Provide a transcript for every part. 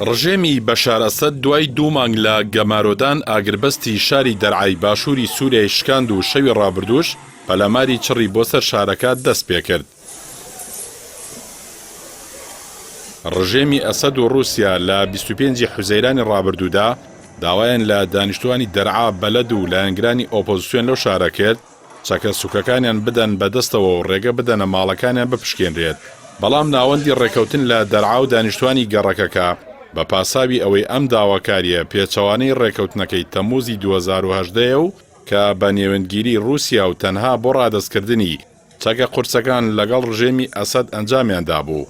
ڕژێمی بەشار ئەسەد دوای 2 مانگ لە گەمارۆدان ئاگربەستی شاری دەرعای باشووری سووریای شکاند و شەوی ڕابردووش پەلاماری چڕی بۆ سەر شارەکە دەست پێ کرد. ڕژێمی ئەسەد و رووسیا لە 25 حوزەیرانی ڕابردوودا داوایان لە دانیشتوانی دەرعا بەلەد و لایەنگرانی ئۆپۆزیسیۆن لەو شارە کرد چەکە سوکەکانیان بدەن بەدەستەوە و ڕێگە بدەنە ماڵەکانیان بپشکێنرێت. بەڵام ناوەندی ڕێکەوتن لە دەرعا و دانیشتوانی گەڕەکەکە بە پاساوی ئەوەی ئەم داواکاریە پێچەوانەی ڕێکەوتنەکەی تەمموزی 2018 و کە بە نێوەندگیری رووسیا و تەنها بۆ ڕادەستکردنی چەکە قورسەکان لەگەڵ ڕژێمی ئەسەد ئەنجامیاندا بوو،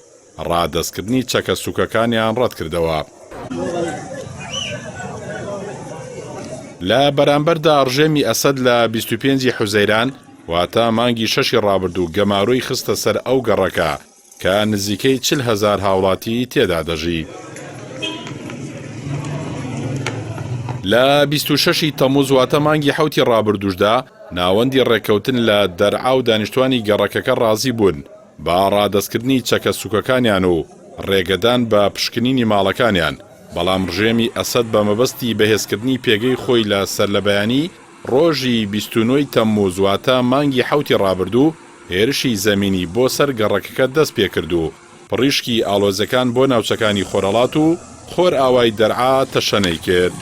ڕادەستکردنی چەکە سوکەکانیان ڕەت کردەوە. لە بەرامبەردا ڕژێمی ئەسەد لە 25 حوزەیران واتە مانگی 6 ڕابردوو گەماروی خستە سەر ئەو گەڕەکە کە نزیکەی 40,000 هاوڵاتی تێدا دەژی. لە 26 تەمموز واتە مانگی 7 ڕابردووشدا ناوەندی ڕێکەوتن لە دەرعا و دانیشتوانی گەڕەکەکە ڕازی بوون با ڕادەستکردنی چەکە سوکەکانیان و ڕێگەدان بە پشکنینی ماڵەکانیان. بەڵام ڕژێمی ئەسەد بە مەبەستی بەهێزکردنی پێگەی خۆی لە سەرلەبەیانی ڕۆژی 29 تەمموز واتە مانگی 7 ڕابردوو هێرشی زەمینی بۆ سەر گەڕەکەکە دەست پێ کرد و پڕیشکی ئاڵۆزەکان بۆ ناوچەکانی خۆرەڵات و خۆر ئاوای دەرعا تەشەنەی کرد.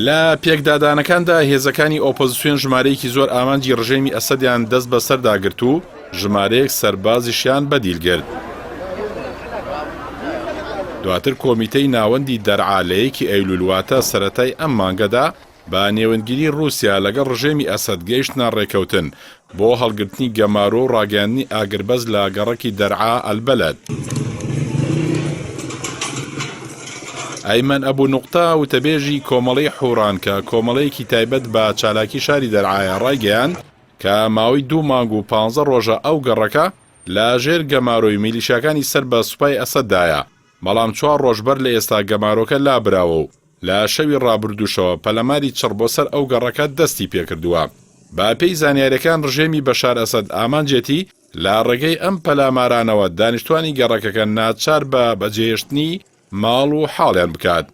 لە پێکدادانەکاندا هێزەکانی ئۆپۆزیسیۆن ژمارەیەکی زۆر ئامانجی ڕژێمی ئەسەدیان دەست بە سەرداگرت و ژمارەیەک سەربازیشیان بەدیلگرت. دواتر کۆمیتەی ناوەندی دەرعا لە 1 ئەیلول واتە سەرەتای ئەم مانگەدا بە نێوەندگیری رووسیا لەگەڵ ڕژێمی ئەسەد گەیشتنە ڕێکەوتن بۆ هەڵگرتنی گەمارۆ و ڕاگەاندنی ئاگربەز لە گەڕەکی دەرعا ئەلبەلەد. ئەیمەن ئەبوو نوقتا وتەبێژی کۆمەڵەی حوڕان کە کۆمەڵەیەکی تایبەت بە چالاکی شاری دەرعایە ڕایگەیاند کە ماوەی 2 مانگ و 15 ڕۆژە ئەو گەڕەکە لە ژێر گەمارۆی میلیشیاکانی سەر بە سوپای ئەسەددایە. بەڵام 4 ڕۆژبەر لە ئێستا گەمارۆکە لابراوە و لە شەوی ڕابردووشەوە پەلەماری چڕ بۆ سەر ئەو گەڕەکە دەستی پێکردووە. با پێی زانیاریەکان ڕژێمی بەشار ئەسەد ئامانجێتی لە ڕێگەی ئەم پەلامارانەوە دانیشتوانی گەڕەکەکە ناچار بە بەجێهێشتنی ماڵ و حاڵیان بکات.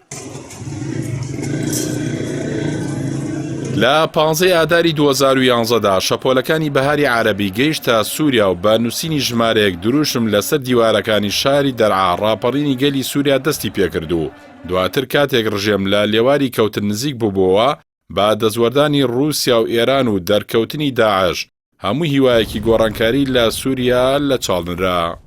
لە 15 ئاداری 2011دا شەپۆلەکانی بەهاری عەرەبی گەیشتە سووریا و بە نووسینی ژمارەیەک دروشم لەسەر دیوارەکانی شاری دەرعا ڕاپەڕینی گەلی سووریا دەستی پێکرد و دواتر کاتێک ڕژێم لە لێواری کەوتن نزیک بووبەوە با دەزوەردانی رووسیا و ئێران و دەرکەوتنی داعش هەموو هیوایەکی گۆڕانکاری لە سووریا لە چاڵنرا.